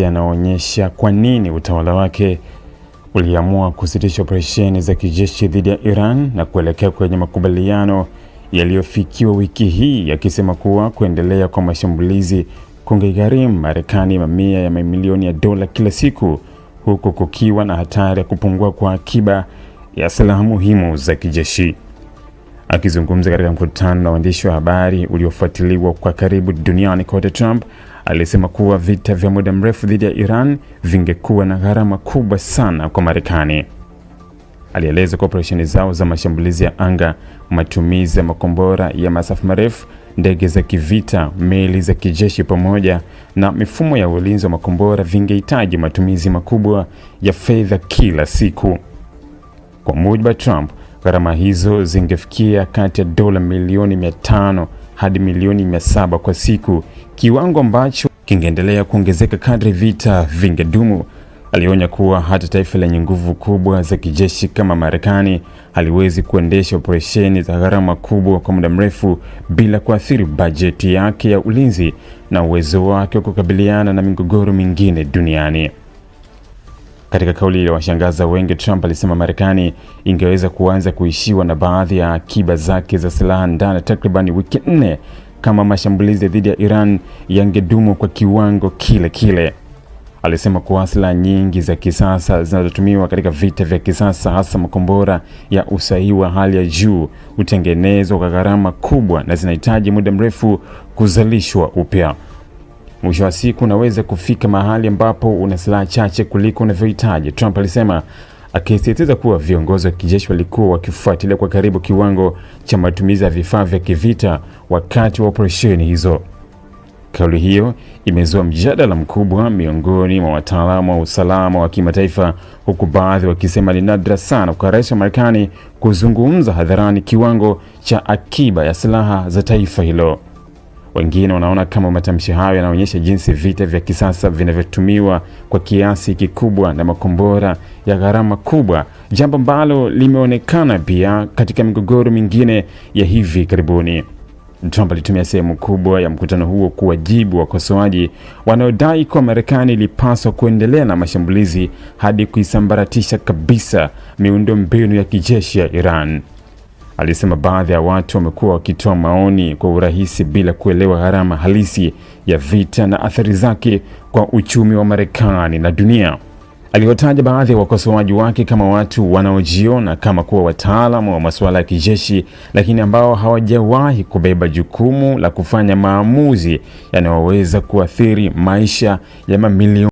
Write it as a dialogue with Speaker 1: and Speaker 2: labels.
Speaker 1: yanaonyesha kwa nini utawala wake uliamua kusitisha operesheni za kijeshi dhidi ya Iran na kuelekea kwenye makubaliano yaliyofikiwa wiki hii, yakisema kuwa kuendelea kwa mashambulizi kungegharimu Marekani mamia ya mamilioni ya dola kila siku, huku kukiwa na hatari ya kupungua kwa akiba ya silaha muhimu za kijeshi. Akizungumza katika mkutano na waandishi wa habari uliofuatiliwa kwa karibu duniani kote, Trump alisema kuwa vita vya muda mrefu dhidi ya Iran vingekuwa na gharama kubwa sana kwa Marekani. Alieleza kwa operesheni zao za mashambulizi ya anga, matumizi ya makombora ya masafa marefu, ndege za kivita, meli za kijeshi pamoja na mifumo ya ulinzi wa makombora vingehitaji matumizi makubwa ya fedha kila siku. Kwa mujibu wa Trump, gharama hizo zingefikia kati ya dola milioni 500 hadi milioni 700 kwa siku, kiwango ambacho kingeendelea kuongezeka kadri vita vingedumu. Alionya kuwa hata taifa lenye nguvu kubwa za kijeshi kama Marekani haliwezi kuendesha operesheni za gharama kubwa kwa muda mrefu bila kuathiri bajeti yake ya ulinzi na uwezo wake wa kukabiliana na migogoro mingine duniani. Katika kauli iliyowashangaza wengi, Trump alisema Marekani ingeweza kuanza kuishiwa na baadhi ya akiba zake za silaha ndani takriban wiki 4 kama mashambulizi dhidi ya Iran yangedumu kwa kiwango kile kile. Alisema kuwa silaha nyingi za kisasa zinazotumiwa katika vita vya kisasa, hasa makombora ya usahihi wa hali ya juu, hutengenezwa kwa gharama kubwa na zinahitaji muda mrefu kuzalishwa upya. Mwisho wa siku unaweza kufika mahali ambapo una silaha chache kuliko unavyohitaji, Trump alisema, akisisitiza kuwa viongozi wa kijeshi walikuwa wakifuatilia kwa karibu kiwango cha matumizi ya vifaa vya kivita wakati wa operesheni hizo. Kauli hiyo imezua mjadala mkubwa miongoni mwa wataalamu wa usalama wa kimataifa, huku baadhi wakisema ni nadra sana kwa rais wa Marekani kuzungumza hadharani kiwango cha akiba ya silaha za taifa hilo. Wengine wanaona kama matamshi hayo yanaonyesha jinsi vita vya kisasa vinavyotumiwa kwa kiasi kikubwa na makombora ya gharama kubwa, jambo ambalo limeonekana pia katika migogoro mingine ya hivi karibuni. Trump alitumia sehemu kubwa ya mkutano huo kuwajibu wakosoaji wanaodai kuwa Marekani ilipaswa kuendelea na mashambulizi hadi kuisambaratisha kabisa miundombinu ya kijeshi ya Iran. Alisema baadhi ya watu wamekuwa wakitoa maoni kwa urahisi bila kuelewa gharama halisi ya vita na athari zake kwa uchumi wa Marekani na dunia. Aliwataja baadhi ya wakosoaji wake kama watu wanaojiona kama kuwa wataalamu wa masuala ya kijeshi, lakini ambao hawajawahi kubeba jukumu la kufanya maamuzi yanayoweza kuathiri maisha ya mamilioni